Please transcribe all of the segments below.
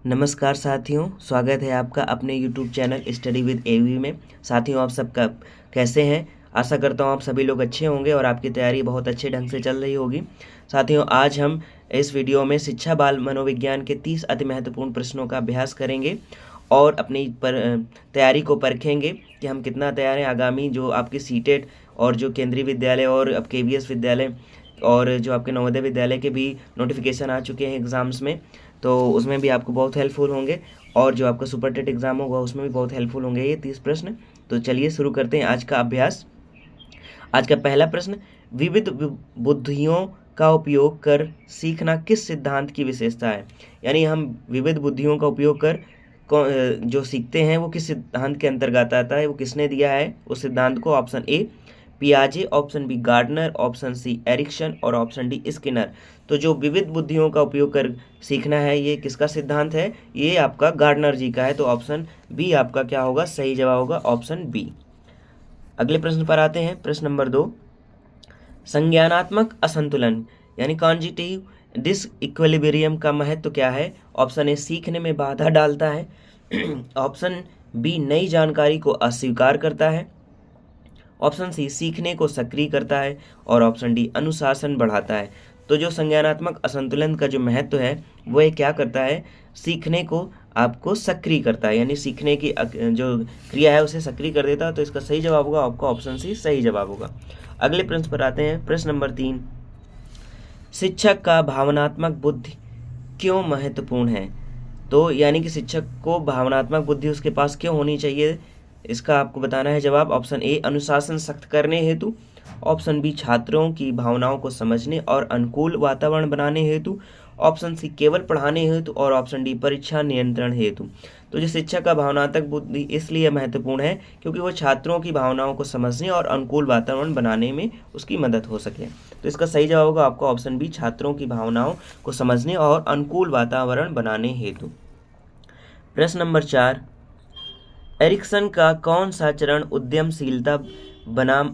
नमस्कार साथियों, स्वागत है आपका अपने यूट्यूब चैनल स्टडी विद एवी में। साथियों, आप सबका कैसे हैं? आशा करता हूं आप सभी लोग अच्छे होंगे और आपकी तैयारी बहुत अच्छे ढंग से चल रही होगी। साथियों, आज हम इस वीडियो में शिक्षा बाल मनोविज्ञान के 30 अति महत्वपूर्ण प्रश्नों का अभ्यास करेंगे और अपनी तैयारी को परखेंगे कि हम कितना तैयार हैं। आगामी जो आपकी सीटेट और जो केंद्रीय विद्यालय और अब केवीएस विद्यालय और जो आपके नवोदय विद्यालय के भी नोटिफिकेशन आ चुके हैं एग्ज़ाम्स में, तो उसमें भी आपको बहुत हेल्पफुल होंगे और जो आपका सुपर टेट एग्ज़ाम होगा उसमें भी बहुत हेल्पफुल होंगे ये 30 प्रश्न। तो चलिए शुरू करते हैं आज का अभ्यास। आज का पहला प्रश्न, विविध बुद्धियों का उपयोग कर सीखना किस सिद्धांत की विशेषता है? यानी हम विविध बुद्धियों का उपयोग कर जो सीखते हैं वो किस सिद्धांत के अंतर्गत आता है, वो किसने दिया है उस सिद्धांत को? ऑप्शन ए पियाजे, option B Gardner, option C Erikson और ऑप्शन डी स्किनर। तो जो विविध बुद्धियों का उपयोग कर सीखना है ये किसका सिद्धांत है? ये आपका गार्डनर जी का है। तो ऑप्शन बी आपका क्या होगा? सही जवाब होगा ऑप्शन बी। अगले प्रश्न पर आते हैं। प्रश्न नंबर 2, संज्ञानात्मक असंतुलन यानी कॉन्जिटिव डिसइक्विलिब्रियम का महत्व क्या है? ऑप्शन ए सीखने में बाधा डालता है, ऑप्शन बी नई जानकारी को अस्वीकार करता है, ऑप्शन सी सीखने को सक्रिय करता है और ऑप्शन डी अनुशासन बढ़ाता है। तो जो संज्ञानात्मक असंतुलन का जो महत्व है वो ये क्या करता है? सीखने को आपको सक्रिय करता है, यानी सीखने की जो क्रिया है उसे सक्रिय कर देता है। तो इसका सही जवाब होगा आपका ऑप्शन सी सही जवाब होगा। अगले प्रश्न पर आते हैं। प्रश्न नंबर 3, शिक्षक का भावनात्मक बुद्धि क्यों महत्वपूर्ण है? तो यानी कि शिक्षक को भावनात्मक बुद्धि उसके पास क्यों होनी चाहिए, इसका आपको बताना है जवाब। ऑप्शन ए अनुशासन सख्त करने हेतु, ऑप्शन बी छात्रों की भावनाओं को समझने और अनुकूल वातावरण बनाने हेतु, ऑप्शन सी केवल पढ़ाने हेतु और ऑप्शन डी परीक्षा नियंत्रण हेतु। तो जो शिक्षक का भावनात्मक बुद्धि इसलिए महत्वपूर्ण है क्योंकि वो छात्रों की भावनाओं को समझने और अनुकूल वातावरण बनाने में उसकी मदद हो सके। तो इसका सही जवाब होगा आपका ऑप्शन बी छात्रों की भावनाओं को समझने और अनुकूल वातावरण बनाने हेतु। प्रश्न नंबर 4, एरिक्सन का कौन सा चरण उद्यमशीलता बनाम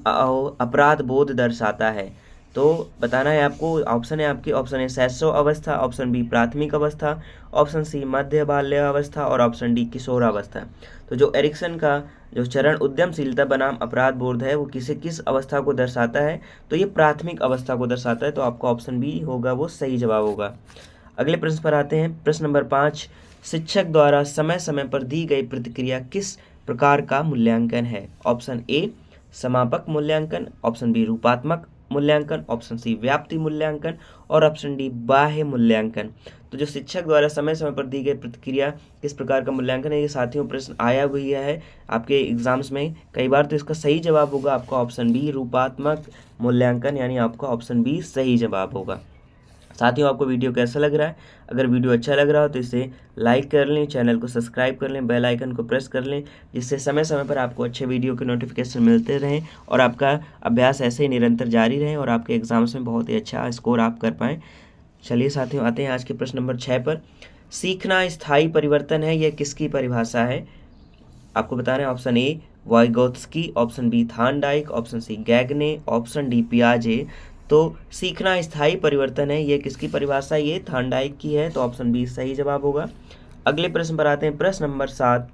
अपराध बोध दर्शाता है? तो बताना है आपको। ऑप्शन है आपके, ऑप्शन ए शैशव अवस्था, ऑप्शन बी प्राथमिक अवस्था, ऑप्शन सी मध्य बाल्यावस्था और ऑप्शन डी किशोरावस्था। तो जो एरिक्सन का जो चरण उद्यमशीलता बनाम अपराध बोध है वो किस अवस्था को दर्शाता है? तो ये प्राथमिक अवस्था को दर्शाता है। तो आपका ऑप्शन बी होगा वो सही जवाब होगा। अगले प्रश्न पर आते हैं। प्रश्न नंबर 5, शिक्षक द्वारा समय समय पर दी गई प्रतिक्रिया किस प्रकार का मूल्यांकन है? ऑप्शन ए समापक मूल्यांकन, ऑप्शन बी रूपात्मक मूल्यांकन, ऑप्शन सी व्याप्ति मूल्यांकन और ऑप्शन डी बाह्य मूल्यांकन। तो जो शिक्षक द्वारा समय समय पर दी गई प्रतिक्रिया किस प्रकार का मूल्यांकन है, ये साथियों प्रश्न आया हुआ है आपके एग्जाम्स में कई बार। तो इसका सही जवाब होगा आपका ऑप्शन बी रूपात्मक मूल्यांकन, यानी आपका ऑप्शन बी सही जवाब होगा। साथियों, आपको वीडियो कैसा लग रहा है? अगर वीडियो अच्छा लग रहा हो तो इसे लाइक कर लें, चैनल को सब्सक्राइब कर लें, बेल आइकन को प्रेस कर लें, जिससे समय समय पर आपको अच्छे वीडियो के नोटिफिकेशन मिलते रहें और आपका अभ्यास ऐसे ही निरंतर जारी रहे और आपके एग्जाम्स में बहुत ही अच्छा स्कोर आप कर पाएँ। चलिए साथियों, आते हैं आज के प्रश्न नंबर 6 पर। सीखना स्थायी परिवर्तन है, यह किसकी परिभाषा है? आपको बताना है। Option A Vygotsky, option B Thorndike, option C Gagne, option D पियाजे। तो सीखना स्थायी परिवर्तन है, ये किसकी परिभाषा? ये थार्नडाइक की है। तो ऑप्शन बी सही जवाब होगा। अगले प्रश्न पर आते हैं। प्रश्न नंबर 7,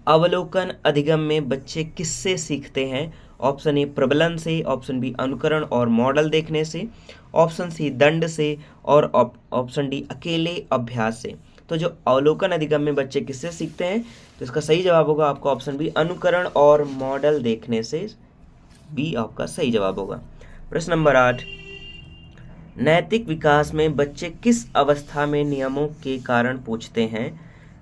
अवलोकन अधिगम में बच्चे किससे सीखते हैं? ऑप्शन ए प्रबलन से, ऑप्शन बी अनुकरण और मॉडल देखने से, ऑप्शन सी दंड से और ऑप्शन डी अकेले अभ्यास से। तो जो अवलोकन अधिगम में बच्चे किससे सीखते हैं, तो इसका सही जवाब होगा आपका ऑप्शन बी अनुकरण और मॉडल देखने से। बी आपका सही जवाब होगा। प्रश्न नंबर 8, नैतिक विकास में बच्चे किस अवस्था में नियमों के कारण पूछते हैं?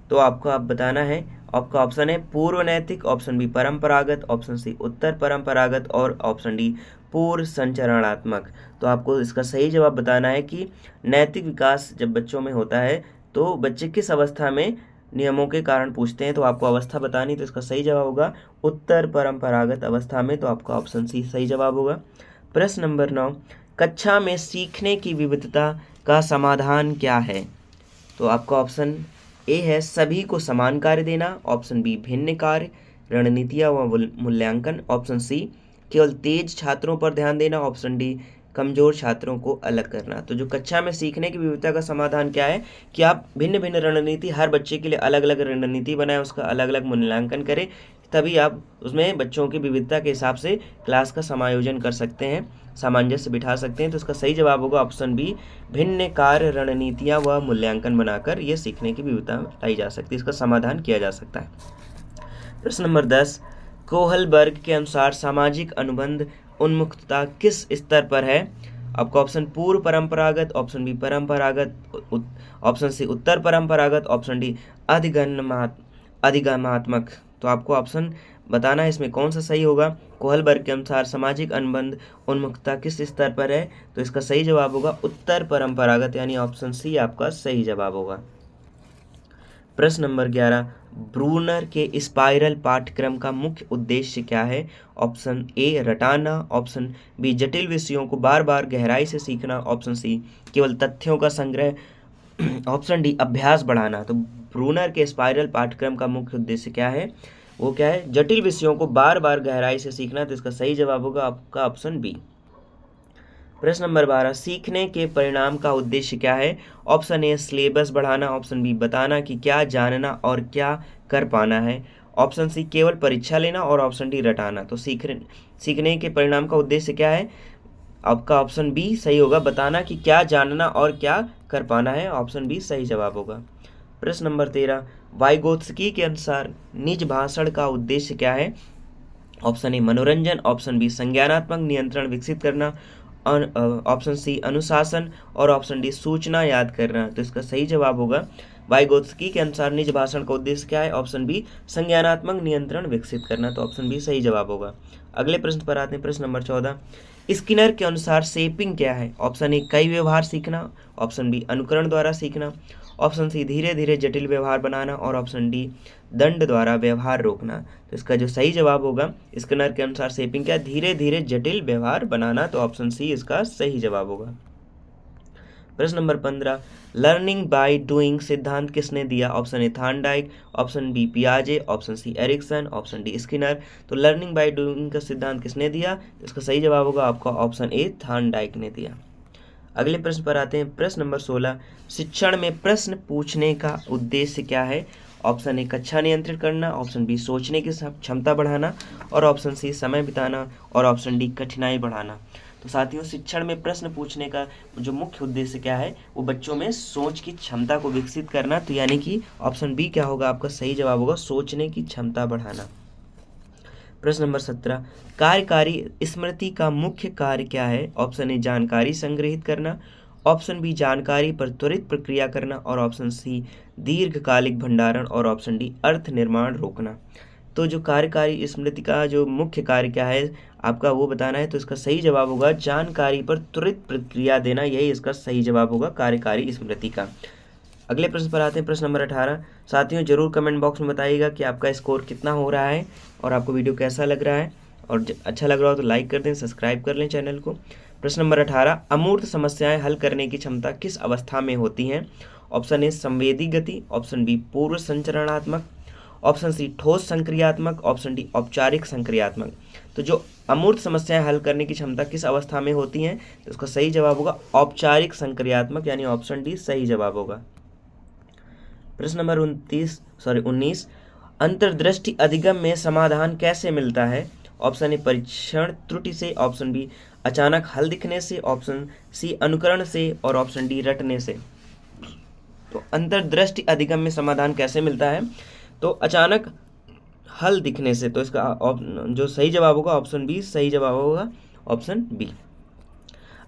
तो आपको आप बताना है। आपका ऑप्शन है पूर्व नैतिक, ऑप्शन बी परंपरागत, ऑप्शन सी उत्तर परंपरागत और ऑप्शन डी पूर्व संचरणात्मक। तो आपको इसका सही जवाब बताना है कि नैतिक विकास जब बच्चों में होता है तो बच्चे किस अवस्था में नियमों के कारण पूछते हैं। तो आपको अवस्था बतानी, तो इसका सही जवाब होगा उत्तर परंपरागत अवस्था में। तो आपका ऑप्शन सी सही जवाब होगा। प्रश्न नंबर 9, कक्षा में सीखने की विविधता का समाधान क्या है? तो आपका ऑप्शन ए है सभी को समान कार्य देना, ऑप्शन बी भिन्न कार्य रणनीतियाँ व मूल्यांकन, ऑप्शन सी केवल तेज छात्रों पर ध्यान देना, ऑप्शन डी कमजोर छात्रों को अलग करना। तो जो कक्षा में सीखने की विविधता का समाधान क्या है कि आप भिन्न भिन्न रणनीति, हर बच्चे के लिए अलग अलग रणनीति बनाएं, उसका अलग अलग मूल्यांकन करें, तभी आप उसमें बच्चों की विविधता के हिसाब से क्लास का समायोजन कर सकते हैं, सामंजस्य बिठा सकते हैं। तो इसका सही जवाब होगा ऑप्शन बी, भिन्न कार्य रणनीतियाँ व मूल्यांकन बनाकर ये सीखने की विविधता लाई जा सकती है, इसका समाधान किया जा सकता है। प्रश्न नंबर 10, कोहलबर्ग के अनुसार सामाजिक अनुबंध उन्मुखता किस स्तर पर है? आपका ऑप्शन पूर्व परंपरागत, ऑप्शन बी परंपरागत, ऑप्शन सी उत्तर परंपरागत, ऑप्शन डी अधिगमात्मक। तो आपको ऑप्शन बताना है इसमें कौन सा सही होगा। कोहलबर्ग के अनुसार सामाजिक अनुबंध उन्मुखता किस स्तर पर है? तो इसका सही जवाब होगा उत्तर परंपरागत, यानी ऑप्शन सी आपका सही जवाब होगा। प्रश्न नंबर 11, ब्रूनर के स्पाइरल पाठ्यक्रम का मुख्य उद्देश्य क्या है? ऑप्शन ए रटाना, ऑप्शन बी जटिल विषयों को बार बार गहराई से सीखना, ऑप्शन सी केवल तथ्यों का संग्रह, ऑप्शन डी अभ्यास बढ़ाना। तो ब्रूनर के स्पाइरल पाठ्यक्रम का मुख्य उद्देश्य क्या है? वो क्या है? जटिल विषयों को बार बार गहराई से सीखना। तो इसका सही जवाब होगा आपका ऑप्शन बी। प्रश्न नंबर 12, सीखने के परिणाम का उद्देश्य क्या है? ऑप्शन ए सिलेबस बढ़ाना, ऑप्शन बी बताना कि क्या जानना और क्या कर पाना है, ऑप्शन सी केवल परीक्षा लेना और ऑप्शन डी रटाना। तो सीखने के परिणाम का उद्देश्य क्या है? आपका ऑप्शन बी सही होगा, बताना कि क्या जानना और क्या कर पाना है, ऑप्शन बी सही जवाब होगा। प्रश्न नंबर 13, वाइगोत्स्की के अनुसार निज भाषण का उद्देश्य क्या है? ऑप्शन ए मनोरंजन, ऑप्शन बी संज्ञानात्मक नियंत्रण विकसित करना, ऑप्शन सी अनुशासन और ऑप्शन डी सूचना याद करना। तो इसका सही जवाब होगा वाइगोत्स्की के अनुसार निज भाषण का उद्देश्य क्या है? ऑप्शन बी संज्ञानात्मक नियंत्रण विकसित करना। तो ऑप्शन बी सही जवाब होगा। अगले प्रश्न पर आते हैं। प्रश्न नंबर 14, स्किनर के अनुसार शेपिंग क्या है? ऑप्शन ए कई व्यवहार सीखना, ऑप्शन बी अनुकरण द्वारा सीखना, ऑप्शन सी धीरे धीरे जटिल व्यवहार बनाना और ऑप्शन डी दंड द्वारा व्यवहार रोकना। तो इसका जो सही जवाब होगा स्किनर के अनुसार शेपिंग क्या? धीरे धीरे जटिल व्यवहार बनाना। तो ऑप्शन सी इसका सही जवाब होगा। प्रश्न नंबर 15, लर्निंग बाय डूइंग सिद्धांत किसने दिया? Option A Thorndike, option B पियाजे, option C Erikson, option D Skinner. तो लर्निंग बाय डूइंग का सिद्धांत किसने दिया? तो इसका सही जवाब होगा आपका ऑप्शन ए थॉर्नडाइक ने दिया। अगले प्रश्न पर आते हैं। प्रश्न नंबर 16, शिक्षण में प्रश्न पूछने का उद्देश्य क्या है? ऑप्शन ए कक्षा नियंत्रित करना, ऑप्शन बी सोचने की क्षमता बढ़ाना और ऑप्शन सी समय बिताना और ऑप्शन डी कठिनाई बढ़ाना। तो साथियों, शिक्षण में प्रश्न पूछने का जो मुख्य उद्देश्य क्या है? वो बच्चों में सोच की क्षमता को विकसित करना। तो यानी कि ऑप्शन बी क्या होगा आपका सही जवाब होगा, सोचने की क्षमता बढ़ाना। प्रश्न नंबर 17, कार्यकारी स्मृति का मुख्य कार्य क्या है? ऑप्शन ए जानकारी संग्रहित करना, ऑप्शन बी जानकारी पर त्वरित प्रक्रिया करना और ऑप्शन सी दीर्घकालिक भंडारण और ऑप्शन डी अर्थ निर्माण रोकना। तो जो कार्यकारी स्मृति का जो मुख्य कार्य क्या है आपका वो बताना है। तो इसका सही जवाब होगा जानकारी पर त्वरित प्रक्रिया देना, यही इसका सही जवाब होगा कार्यकारी स्मृति का। अगले प्रश्न पर आते हैं। प्रश्न नंबर 18, साथियों जरूर कमेंट बॉक्स में बताइएगा कि आपका स्कोर कितना हो रहा है और आपको वीडियो कैसा लग रहा है, और अच्छा लग रहा हो तो लाइक कर दें, सब्सक्राइब कर लें चैनल को। प्रश्न नंबर 18, अमूर्त समस्याएं हल करने की क्षमता किस अवस्था में होती हैं? ऑप्शन ए संवेदी गति, ऑप्शन बी पूर्व संचरणात्मक, ऑप्शन सी ठोस संक्रियात्मक, ऑप्शन डी औपचारिक संक्रियात्मक। तो जो अमूर्त समस्याएं हल करने की क्षमता किस अवस्था में होती हैं? तो उसका सही जवाब होगा औपचारिक संक्रियात्मक, यानी ऑप्शन डी सही जवाब होगा। प्रश्न नंबर 19, अंतर्दृष्टि अधिगम में समाधान कैसे मिलता है? ऑप्शन ए परीक्षण त्रुटि से, ऑप्शन बी अचानक हल दिखने से, ऑप्शन सी अनुकरण से और ऑप्शन डी रटने से। तो अंतर्दृष्टि अधिगम में समाधान कैसे मिलता है? तो अचानक हल दिखने से। तो इसका जो सही जवाब होगा ऑप्शन बी सही जवाब होगा, ऑप्शन बी।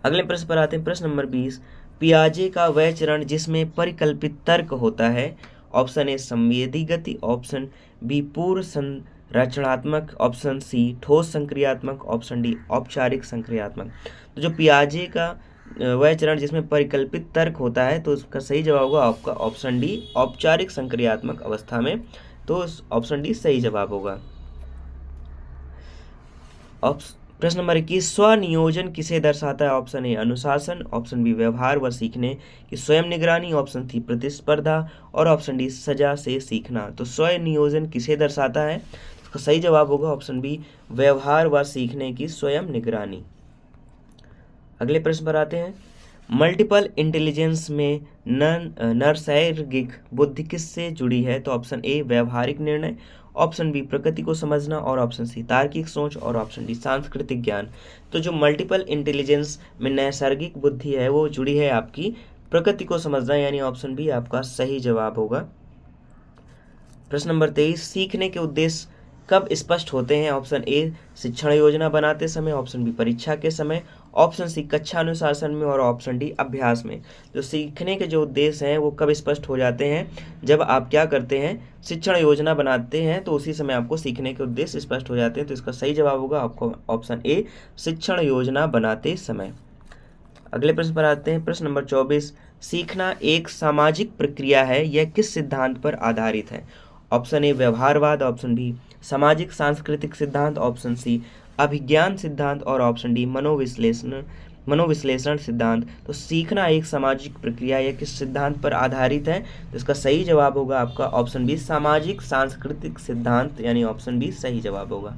अगले प्रश्न पर आते हैं। प्रश्न नंबर 20, पियाजे का वह चरण जिसमें परिकल्पित तर्क होता है? ऑप्शन ए संवेदी गति, ऑप्शन बी पूर्व संरचनात्मक, ऑप्शन सी ठोस संक्रियात्मक, ऑप्शन डी औपचारिक संक्रियात्मक। तो जो पियाजे का वह चरण जिसमें परिकल्पित तर्क होता है, तो उसका सही जवाब होगा आपका ऑप्शन डी औपचारिक संक्रियात्मक अवस्था में। तो ऑप्शन डी सही जवाब होगा। प्रश्न नंबर 21, स्वनियोजन किसे दर्शाता है? ऑप्शन ए अनुशासन, ऑप्शन बी व्यवहार व सीखने की स्वयं निगरानी, ऑप्शन सी प्रतिस्पर्धा और ऑप्शन डी सजा से सीखना। तो स्वनियोजन किसे दर्शाता है? इसका सही जवाब होगा ऑप्शन बी व्यवहार व सीखने की स्वयं निगरानी। अगले प्रश्न पर आते हैं। मल्टीपल इंटेलिजेंस में नैसर्गिक बुद्धि किससे जुड़ी है? तो ऑप्शन ए व्यवहारिक निर्णय, ऑप्शन बी प्रकृति को समझना, और ऑप्शन सी तार्किक सोच, और ऑप्शन डी सांस्कृतिक ज्ञान। तो जो मल्टीपल इंटेलिजेंस में नैसर्गिक बुद्धि है वो जुड़ी है आपकी प्रकृति को समझना, यानी ऑप्शन बी आपका सही जवाब होगा। प्रश्न नंबर 23, सीखने के उद्देश्य कब स्पष्ट होते हैं? ऑप्शन ए शिक्षण योजना बनाते समय, ऑप्शन बी परीक्षा के समय, ऑप्शन सी कक्षा अनुशासन में, और ऑप्शन डी अभ्यास में। जो सीखने के जो उद्देश्य हैं वो कब स्पष्ट हो जाते हैं? जब आप क्या करते हैं, शिक्षण योजना बनाते हैं, तो उसी समय आपको सीखने के उद्देश्य स्पष्ट हो जाते हैं। तो इसका सही जवाब होगा आपको ऑप्शन ए शिक्षण योजना बनाते समय। अगले प्रश्न पर आते हैं। प्रश्न नंबर 24, सीखना एक सामाजिक प्रक्रिया है, यह किस सिद्धांत पर आधारित है? ऑप्शन ए व्यवहारवाद, ऑप्शन बी सामाजिक सांस्कृतिक सिद्धांत, ऑप्शन सी अभिज्ञान सिद्धांत, और ऑप्शन डी मनोविश्लेषण सिद्धांत। तो सीखना एक सामाजिक प्रक्रिया या किस सिद्धांत पर आधारित है? तो इसका सही जवाब होगा आपका ऑप्शन बी सामाजिक सांस्कृतिक सिद्धांत, यानी ऑप्शन बी सही जवाब होगा।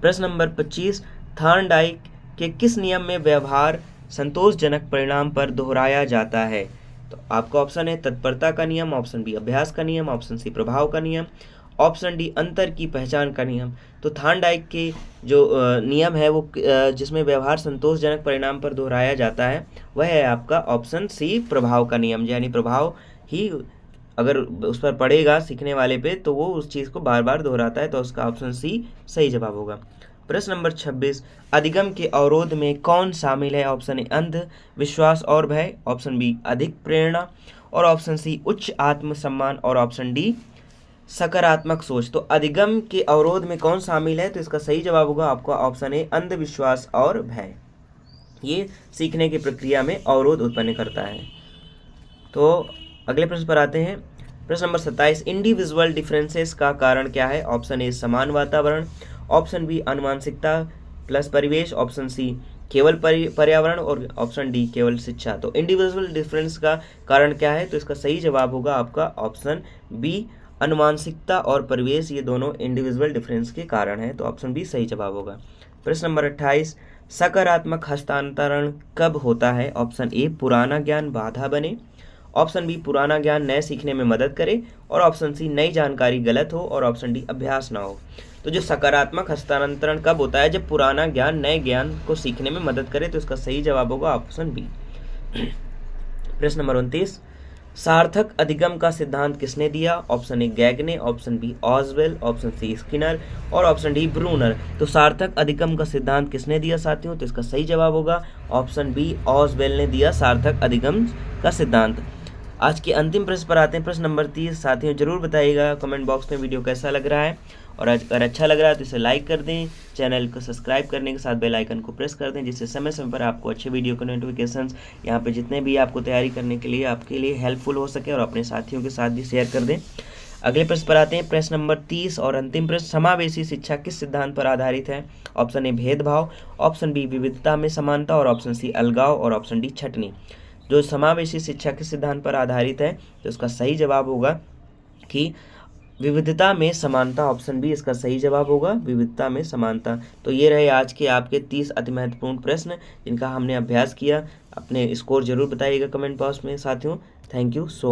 प्रश्न नंबर 25, थॉर्नडाइक के किस नियम में व्यवहार संतोषजनक परिणाम पर दोहराया जाता है? तो आपका ऑप्शन है तत्परता का नियम, ऑप्शन बी अभ्यास का नियम, ऑप्शन सी प्रभाव का नियम, ऑप्शन डी अंतर की पहचान का नियम। तो थॉर्नडाइक के जो नियम है वो जिसमें व्यवहार संतोषजनक परिणाम पर दोहराया जाता है वह है आपका ऑप्शन सी प्रभाव का नियम, यानी प्रभाव ही अगर उस पर पड़ेगा सीखने वाले पे तो वो उस चीज़ को बार बार दोहराता है। तो उसका ऑप्शन सी सही जवाब होगा। प्रश्न नंबर 26, अधिगम के अवरोध में कौन शामिल है? ऑप्शन ए अंधविश्वास और भय, ऑप्शन बी अधिक प्रेरणा, और ऑप्शन सी उच्च आत्मसम्मान, और ऑप्शन डी सकारात्मक सोच। तो अधिगम के अवरोध में कौन शामिल है? तो इसका सही जवाब होगा आपका ऑप्शन ए अंधविश्वास और भय। ये सीखने की प्रक्रिया में अवरोध उत्पन्न करता है। तो अगले प्रश्न पर आते हैं। प्रश्न नंबर 27, इंडिविजुअल डिफरेंसेस का कारण क्या है? ऑप्शन ए समान वातावरण, ऑप्शन बी आनुवंशिकता प्लस परिवेश, ऑप्शन सी केवल पर्यावरण, और ऑप्शन डी केवल शिक्षा। तो इंडिविजुअल डिफरेंस का कारण क्या है? तो इसका सही जवाब होगा आपका ऑप्शन बी आनुवंशिकता और परिवेश, ये दोनों इंडिविजुअल डिफरेंस के कारण है। तो ऑप्शन बी सही जवाब होगा। प्रश्न नंबर 28, सकारात्मक हस्तांतरण कब होता है? ऑप्शन ए पुराना ज्ञान बाधा बने, ऑप्शन बी पुराना ज्ञान नए सीखने में मदद करे, और ऑप्शन सी नई जानकारी गलत हो, और ऑप्शन डी अभ्यास ना हो। तो जो सकारात्मक हस्तांतरण कब होता है? जब पुराना ज्ञान नए ज्ञान को सीखने में मदद करे। तो इसका सही जवाब होगा ऑप्शन बी। प्रश्न नंबर 29, सार्थक अधिगम का सिद्धांत किसने दिया? Option A Gagne, option B Ausubel, option C Skinner, और ऑप्शन डी ब्रूनर। तो सार्थक अधिगम का सिद्धांत किसने दिया साथियों? तो इसका सही जवाब होगा ऑप्शन बी ऑसवेल ने दिया सार्थक अधिगम का सिद्धांत। आज के अंतिम प्रश्न पर आते हैं। प्रश्न नंबर 30, साथियों जरूर बताइएगा कमेंट बॉक्स में वीडियो कैसा लग रहा है, और अगर अच्छा लग रहा है तो इसे लाइक कर दें, चैनल को सब्सक्राइब करने के साथ बेल आइकन को प्रेस कर दें, जिससे समय समय पर आपको अच्छे वीडियो के नोटिफिकेशंस यहाँ पे जितने भी आपको तैयारी करने के लिए आपके लिए हेल्पफुल हो सके, और अपने साथियों के साथ भी शेयर कर दें। अगले प्रश्न पर आते हैं। प्रश्न नंबर 30 और अंतिम प्रश्न, समावेशी शिक्षा किस सिद्धांत पर आधारित है? ऑप्शन ए भेदभाव, ऑप्शन बी विविधता में समानता, और ऑप्शन सी अलगाव, और ऑप्शन डी छटनी। जो समावेशी शिक्षा किस सिद्धांत पर आधारित है? तो इसका सही जवाब होगा कि विविधता में समानता, ऑप्शन बी इसका सही जवाब होगा विविधता में समानता। तो ये रहे आज के आपके 30 अति महत्वपूर्ण प्रश्न जिनका हमने अभ्यास किया। अपने स्कोर जरूर बताइएगा कमेंट बॉक्स में साथियों। Thank you so